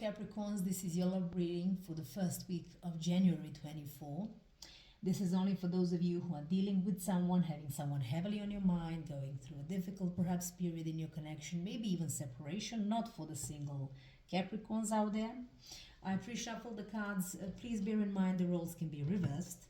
Capricorns, this is your love reading for the first week of January 24. This is only for those of you who are dealing with someone, having someone heavily on your mind, going through a difficult perhaps period in your connection, maybe even separation, not for the single Capricorns out there. I pre-shuffle the cards. Please bear in mind the roles can be reversed.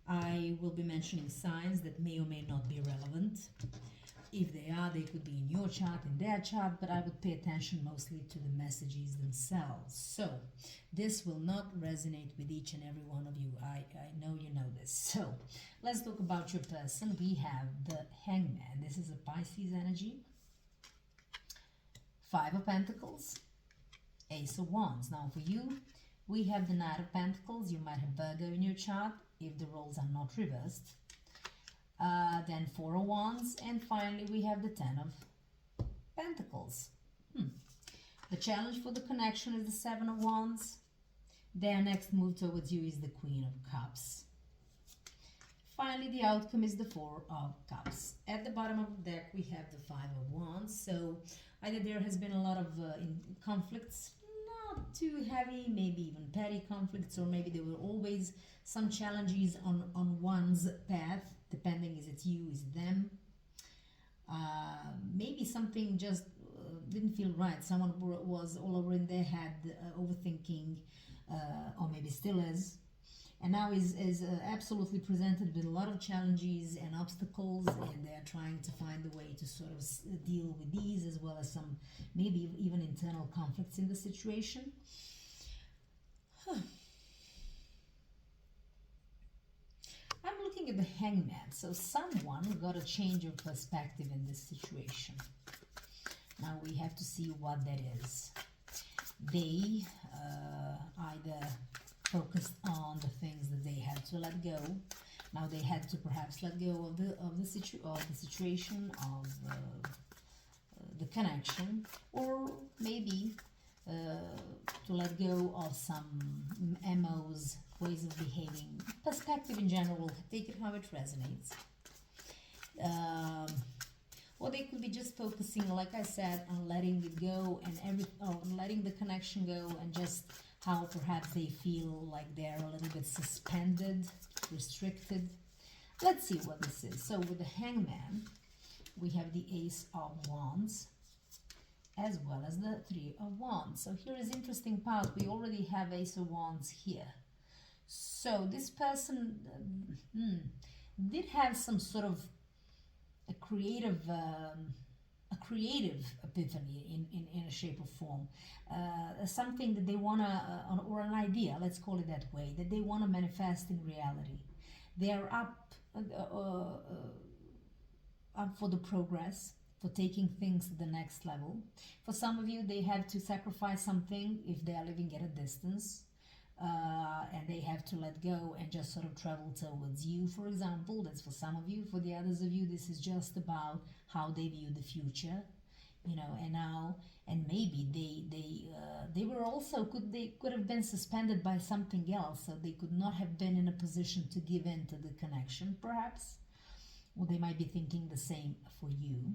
I will be mentioning signs that may or may not be relevant. If they are, they could be in your chart, in their chart, but I would pay attention mostly to the messages themselves. So, this will not resonate with each and every one of you. I know you know this. So, let's talk about your person. We have the Hangman. This is a Pisces energy. Five of Pentacles. Ace of Wands. Now, for you, we have the Knight of Pentacles. You might have Virgo in your chart if the roles are not reversed. Then Four of Wands, and finally we have the Ten of Pentacles. The challenge for the connection is the Seven of Wands. Their next move towards you is the Queen of Cups. Finally, the outcome is the Four of Cups. At the bottom of the deck, we have the Five of Wands. So either there has been a lot of conflicts, not too heavy, maybe even petty conflicts, or maybe there were always some challenges on one's path, depending is it you, is it them. Maybe something just didn't feel right. Someone was all over in their head, overthinking, or maybe still is. And now is absolutely presented with a lot of challenges and obstacles, and they're trying to find a way to sort of deal with these, as well as some maybe even internal conflicts in the situation. I'm looking at the Hangman, so someone got a change of perspective in this situation. Now we have to see what that is. They either focused on the things that they had to let go. Now they had to perhaps let go of the situation, of the connection, or maybe to let go of some MOs, ways of behaving, perspective in general. Take it how it resonates. Or they could be just focusing, like I said, on letting it go and letting the connection go, and just how perhaps they feel like they're a little bit suspended, restricted. Let's see what this is. So with the Hangman, we have the Ace of Wands, as well as the Three of Wands. So here is interesting part. We already have Ace of Wands here. So this person did have some sort of a creative epiphany in a shape or form, something that they want to, or an idea, let's call it that way, that they want to manifest in reality. They are up for the progress, for taking things to the next level. For some of you, they have to sacrifice something if they are living at a distance, and they have to let go and just sort of travel towards you, for example. That's for some of you. For the others of you, this is just about how they view the future, you know. And now, and maybe they were also could have been suspended by something else, so they could not have been in a position to give in to the connection, perhaps. Or they might be thinking the same for you.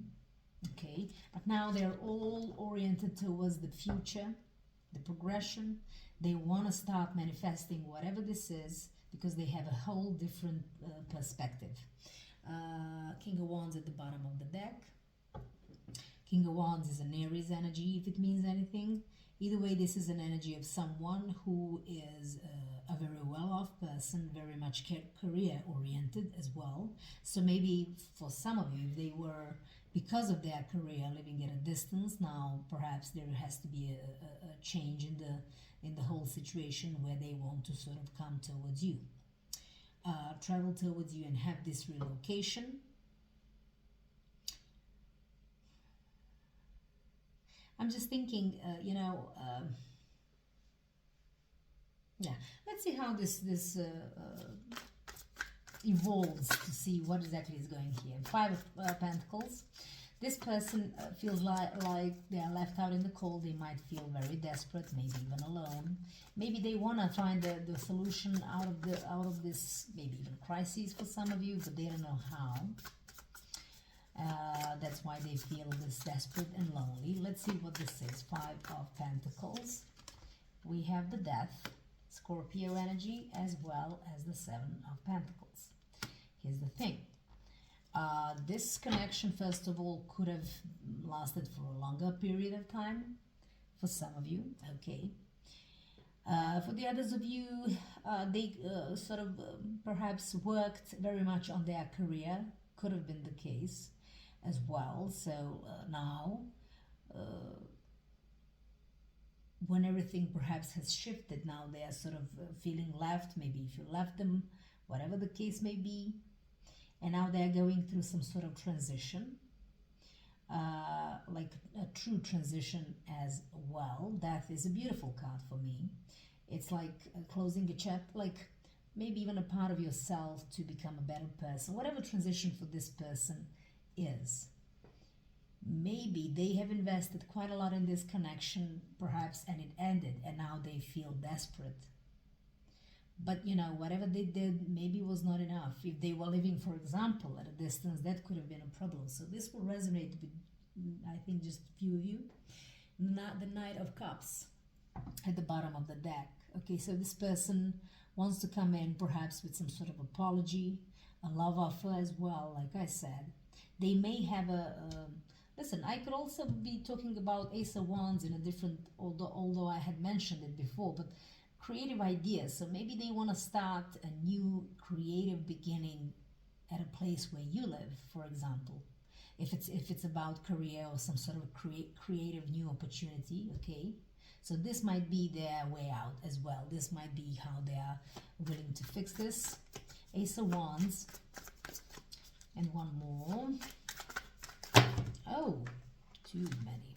Okay, but now they're all oriented towards the future, the progression. They want to start manifesting whatever this is, because they have a whole different perspective. King of Wands at the bottom of the deck. King of Wands is an Aries energy, if it means anything. Either way, this is an energy of someone who is a very well-off person, very much career-oriented as well. So maybe for some of you, they were, because of their career, living at a distance. Now perhaps there has to be a change in the whole situation, where they want to sort of come towards you, travel towards you, and have this relocation. I'm just thinking, yeah, let's see how this evolves, to see what exactly is going here. Five of Pentacles. This person feels like they are left out in the cold. They might feel very desperate, maybe even alone. Maybe they want to find the solution out of this, maybe even crisis for some of you, but they don't know how. That's why they feel this desperate and lonely. Let's see what this is. Five of Pentacles. We have the Death, Scorpio energy, as well as the Seven of Pentacles. Here's the thing. This connection, first of all, could have lasted for a longer period of time for some of you, okay? For the others of you, they sort of perhaps worked very much on their career, could have been the case as well. So now, when everything perhaps has shifted, now they are sort of feeling left, maybe if you left them, whatever the case may be, and now they're going through some sort of transition, like a true transition as well. Death is a beautiful card for me. It's like closing a chapter, like maybe even a part of yourself to become a better person, whatever transition for this person is. Maybe they have invested quite a lot in this connection, perhaps, and it ended, and now they feel desperate. But, you know, whatever they did maybe was not enough. If they were living, for example, at a distance, that could have been a problem. So this will resonate with, I think, just a few of you. The Knight of Cups at the bottom of the deck. Okay, so this person wants to come in perhaps with some sort of apology, a love offer as well, like I said. They may have listen, I could also be talking about Ace of Wands in a different, although I had mentioned it before, but creative ideas. So maybe they want to start a new creative beginning at a place where you live, for example. If it's about career or some sort of creative new opportunity, okay? So this might be their way out as well. This might be how they are willing to fix this. Ace of Wands. And one more. Oh, too many.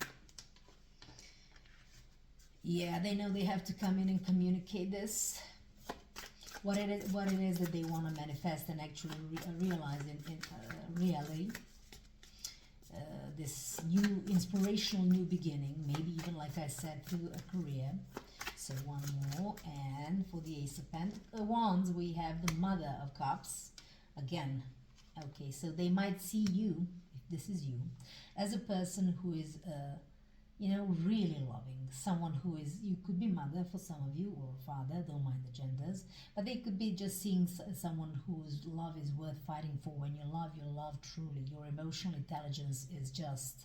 Yeah, they know they have to come in and communicate this. What it is that they want to manifest and actually realize in reality. This new inspirational new beginning, maybe even, like I said, through a career. So one more, and for the Ace of Wands, we have the Mother of Cups again. Okay, so they might see you, if this is you, as a person who is, you know, really loving. Someone who is, you could be mother for some of you, or father, don't mind the genders, but they could be just seeing someone whose love is worth fighting for. When you love truly. Your emotional intelligence is just,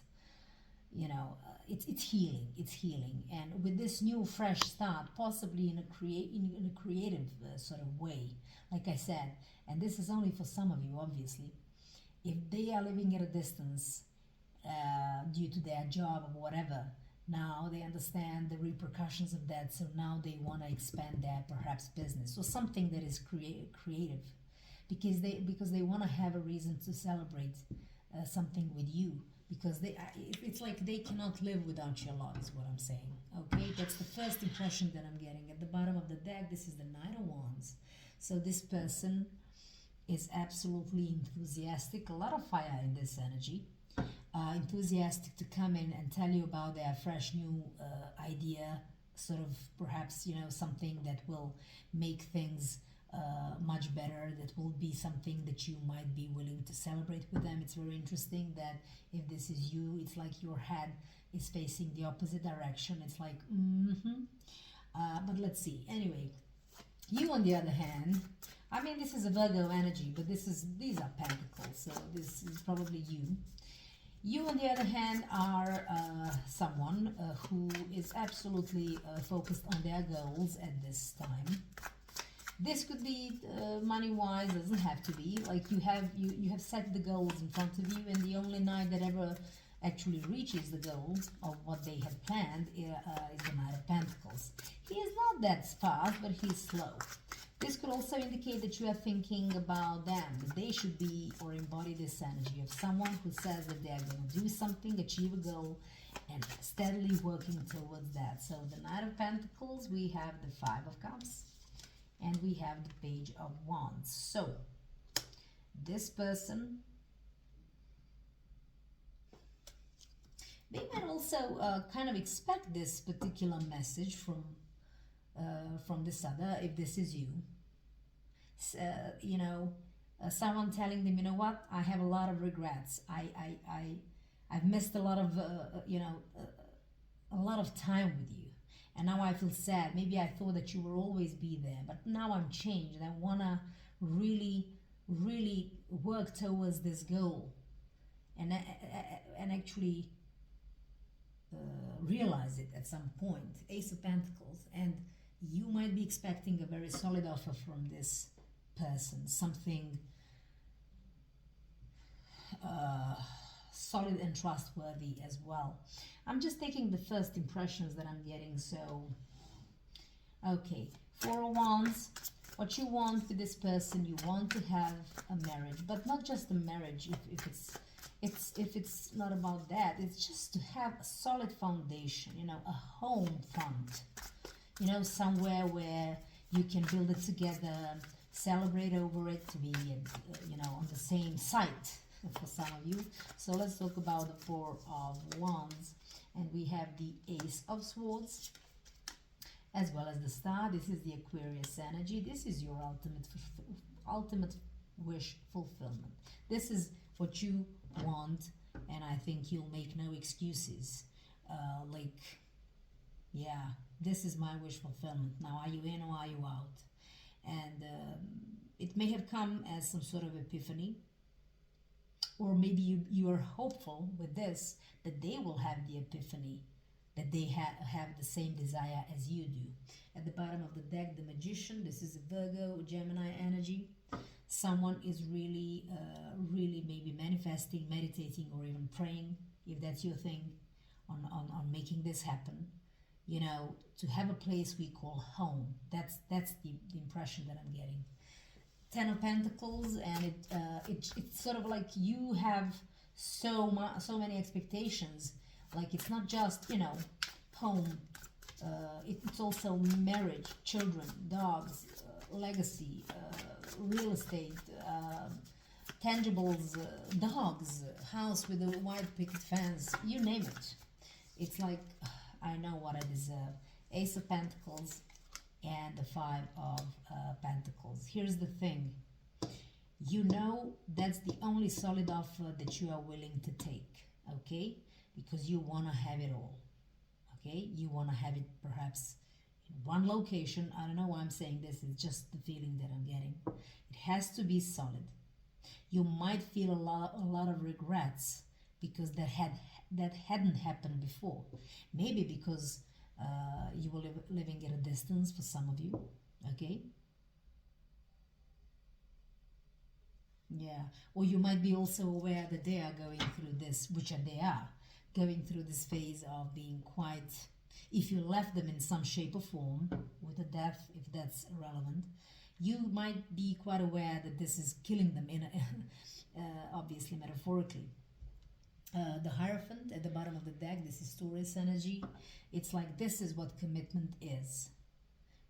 you know, it's healing. And with this new fresh start, possibly in a creative sort of way, like I said, and this is only for some of you, obviously, if they are living at a distance due to their job or whatever, now they understand the repercussions of that, so now they want to expand their perhaps business or something that is creative, because they want to have a reason to celebrate something with you, because it's like they cannot live without your love, is what I'm saying. Okay, that's the first impression that I'm getting. At the bottom of the deck, this is the Knight of Wands. So this person is absolutely enthusiastic, a lot of fire in this energy. Enthusiastic to come in and tell you about their fresh new idea, sort of perhaps, you know, something that will make things much better, that will be something that you might be willing to celebrate with them. It's very interesting that if this is you, it's like your head is facing the opposite direction. It's like, but let's see. Anyway, you on the other hand, I mean, this is a Virgo energy, but these are pentacles, so this is probably you. You, on the other hand, are someone who is absolutely focused on their goals at this time. This could be money-wise, doesn't have to be. Like you have set the goals in front of you, and the only knight that ever actually reaches the goal of what they had planned is the Knight of Pentacles. He is not that fast, but he's slow. This could also indicate that you are thinking about them, that they should be or embody this energy of someone who says that they are going to do something, achieve a goal, and steadily working towards that. So the Knight of Pentacles, we have the Five of Cups, and we have the Page of Wands. So this person, they might also kind of expect this particular message from this other, if this is you. You know, Someone telling them, you know what, I have a lot of regrets. I've missed a lot of, a lot of time with you. And now I feel sad. Maybe I thought that you will always be there, but now I'm changed. I want to really, really work towards this goal and actually realize it at some point. Ace of Pentacles. And you might be expecting a very solid offer from this person. Something solid and trustworthy as well. I'm just taking the first impressions that I'm getting. So, okay, Four of Wands. What you want with this person, you want to have a marriage, but not just a marriage. If it's not about that, it's just to have a solid foundation. You know, a home front. You know, somewhere where you can build it together, celebrate over it, to be, on the same site for some of you. So let's talk about the Four of Wands. And we have the Ace of Swords, as well as the Star. This is the Aquarius energy. This is your ultimate wish fulfillment. This is what you want, and I think you'll make no excuses. Yeah, this is my wish fulfillment. Now, are you in or are you out? And it may have come as some sort of epiphany, or maybe you are hopeful with this that they will have the epiphany, that they have the same desire as you do. At the bottom of the deck, the Magician. This is a Virgo, Gemini energy. Someone is really, really maybe manifesting, meditating, or even praying, if that's your thing, on making this happen. You know, to have a place we call home. That's the impression that I'm getting. Ten of Pentacles, and it's sort of like you have so many expectations. Like, it's not just, home. It's also marriage, children, dogs, legacy, real estate, tangibles, dogs, house with a white picket fence, you name it. It's like, I know what I deserve. Ace of Pentacles and the Five of Pentacles. Here's the thing. You know that's the only solid offer that you are willing to take, okay? Because you want to have it all, okay? You want to have it perhaps in one location. I don't know why I'm saying this. It's just the feeling that I'm getting. It has to be solid. You might feel a lot of regrets because that hadn't happened before. Maybe because you were living at a distance for some of you, okay? Yeah, or you might be also aware that they are going through this, they are going through this phase of being quite, if you left them in some shape or form, with a death, if that's relevant, you might be quite aware that this is killing them, obviously metaphorically. The Hierophant at the bottom of the deck, this is Taurus energy. It's like, this is what commitment is.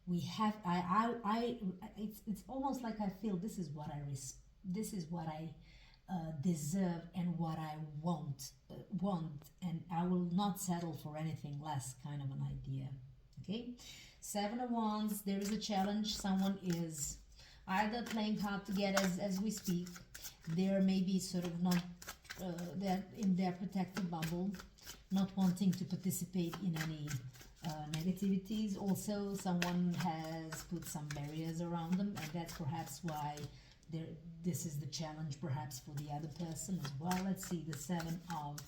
We have, it's almost like I feel this is what I deserve and what I want, and I will not settle for anything less, kind of an idea. Okay, Seven of Wands. There is a challenge. Someone is either playing hard to get as we speak. They're maybe sort of not they're in their protected bubble, not wanting to participate in any negativities. Also, someone has put some barriers around them, and that's perhaps why this is the challenge perhaps for the other person as well. Let's see, the Seven of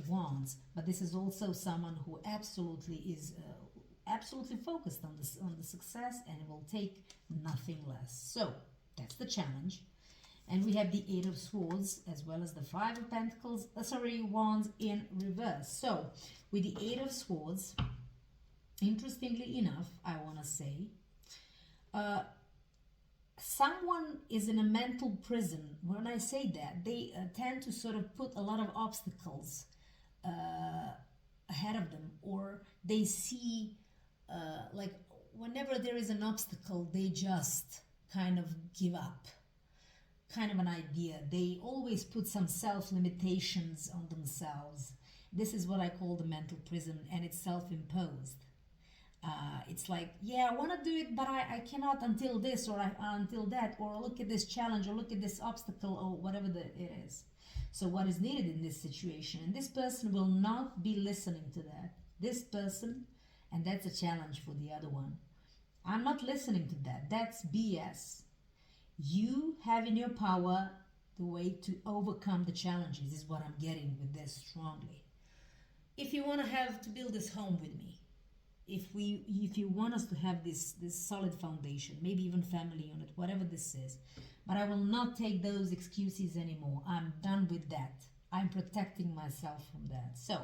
Wands. But this is also someone who absolutely is absolutely focused on the success, and will take nothing less. So that's the challenge. And we have the Eight of Swords as well as the Five of Pentacles, Wands in reverse. So with the Eight of Swords, interestingly enough, I want to say, someone is in a mental prison. When I say that, they tend to sort of put a lot of obstacles ahead of them, or they see, like, whenever there is an obstacle, they just kind of give up. Kind of an idea. They always put some self-limitations on themselves. This is what I call the mental prison, and it's self-imposed. It's like, yeah, I want to do it, but I cannot until this or until that, or look at this challenge, or look at this obstacle, or whatever it is. So what is needed in this situation? And this person will not be listening to that. This person, and that's a challenge for the other one. I'm not listening to that. That's BS. You have in your power the way to overcome the challenges, is what I'm getting with this strongly. If you want to have to build this home with me, if you want us to have this solid foundation, maybe even family unit, whatever this is, but I will not take those excuses anymore. I'm done with that. I'm protecting myself from that. So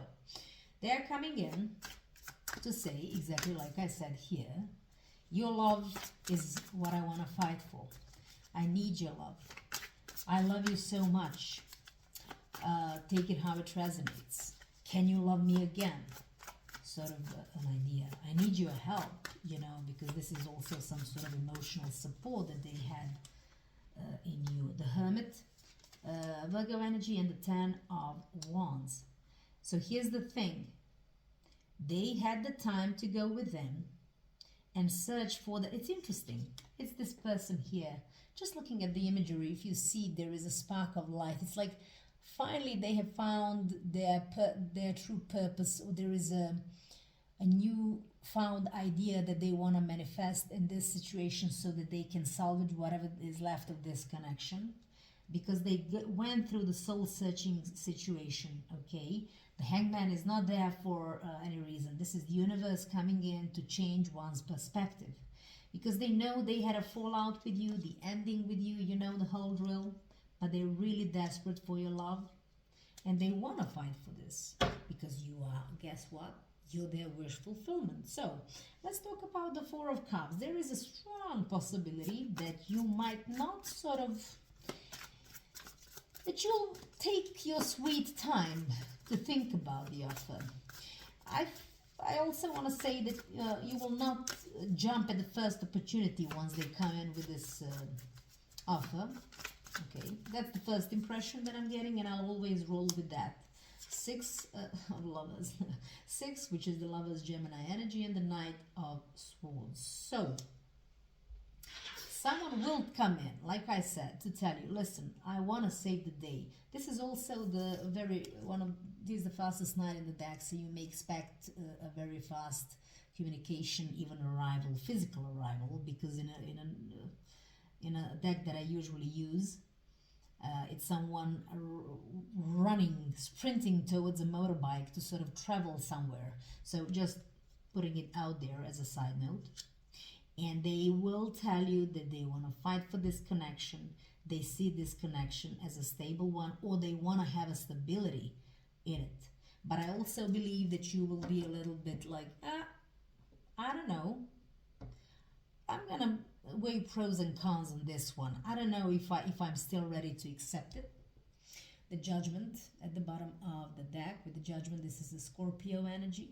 they're coming in to say exactly like I said here, your love is what I want to fight for. I need your love. I love you so much. Take it how it resonates. Can you love me again? Sort of an idea. I need your help, because this is also some sort of emotional support that they had in you. The Hermit, Virgo energy, and the Ten of Wands. So here's the thing. They had the time to go with them and search for it's interesting. It's this person here. Just looking at the imagery, if you see, there is a spark of light. It's like finally they have found their true purpose, or there is a new found idea that they want to manifest in this situation, so that they can salvage whatever is left of this connection, because they went through the soul searching situation. Okay, the Hangman is not there for any reason. This is the universe coming in to change one's perspective, because they know they had a fallout with you, the ending with you, the whole drill, but they're really desperate for your love, and they want to fight for this, because you are, guess what? You're their wish fulfillment. So let's talk about the Four of Cups. There is a strong possibility that you might not that you'll take your sweet time to think about the offer. I also want to say that you will not jump at the first opportunity once they come in with this offer. Okay, that's the first impression that I'm getting, and I'll always roll with that. Six of Lovers. 6, which is the Lovers Gemini energy, and the Knight of Swords. So someone will come in, like I said, to tell you, listen, I want to save the day. This is also this is the fastest night in the deck, so you may expect a very fast communication, even arrival, physical arrival, because in a deck that I usually use, it's someone running, sprinting towards a motorbike to sort of travel somewhere. So just putting it out there as a side note. And they will tell you that they want to fight for this connection. They see this connection as a stable one, or they want to have a stability in it. But I also believe that you will be a little bit like, I don't know. I'm going to weigh pros and cons on this one. I don't know if I'm still ready to accept it. The Judgment at the bottom of the deck. With the Judgment, this is the Scorpio energy.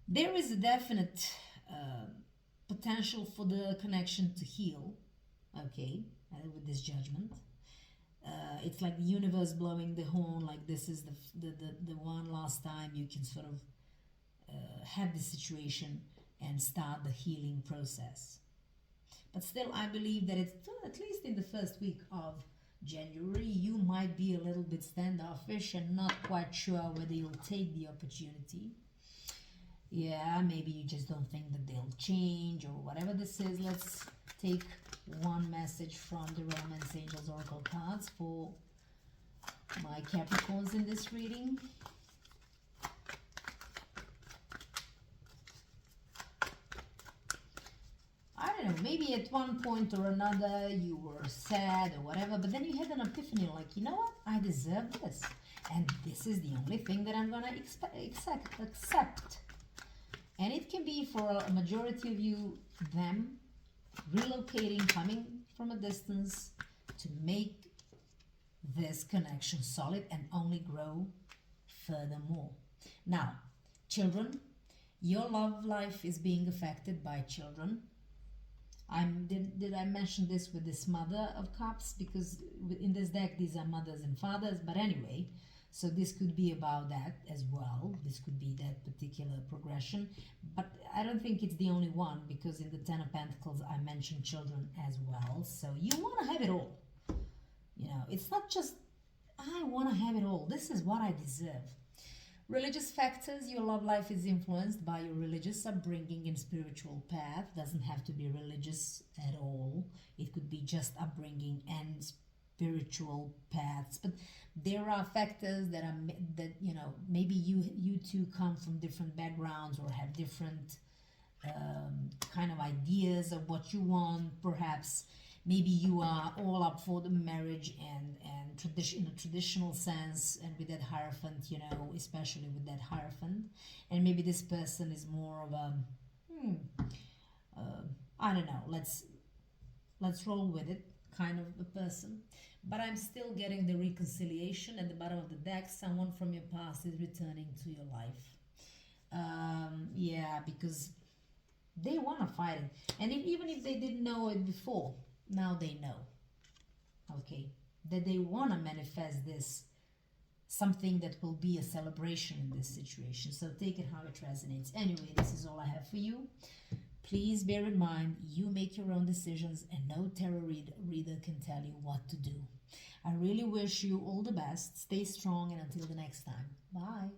There is a definite potential for the connection to heal, okay, with this Judgment. It's like the universe blowing the horn, like this is the one last time you can sort of have this situation and start the healing process. But still, I believe that it's, at least in the first week of January, you might be a little bit standoffish and not quite sure whether you'll take the opportunity. Yeah, maybe you just don't think that they'll change or whatever this is. Let's take one message from the Romance Angels Oracle cards for my Capricorns in this reading. I don't know, maybe at one point or another you were sad or whatever, but then you had an epiphany like, you know what, I deserve this. And this is the only thing that I'm going to accept. And it can be for a majority of you, them relocating, coming from a distance to make this connection solid and only grow furthermore. Now, children, your love life is being affected by children. Did I mention this with this Mother of Cups? Because in this deck, these are mothers and fathers. But anyway, So this could be about that as well. This could be that particular progression. But I don't think it's the only one, because in the Ten of Pentacles I mentioned children as well. So you want to have it all. You know, it's not just, I want to have it all. This is what I deserve. Religious factors. Your love life is influenced by your religious upbringing and spiritual path. Doesn't have to be religious at all. It could be just upbringing and spiritual paths. But there are factors that are, that, you know, maybe you two come from different backgrounds or have different kind of ideas of what you want. Perhaps maybe you are all up for the marriage and tradition, in a traditional sense, and with that hierophant, you know, especially with that hierophant. And maybe this person is more of a I don't know, let's roll with it kind of a person. But I'm still getting the reconciliation at the bottom of the deck. Someone from your past is returning to your life. Yeah, because they want to fight it. And even if they didn't know it before, now they know. Okay, that they want to manifest this, something that will be a celebration in this situation. So take it how it resonates. Anyway, this is all I have for you. Please bear in mind, you make your own decisions and no tarot reader can tell you what to do. I really wish you all the best. Stay strong, and until the next time. Bye.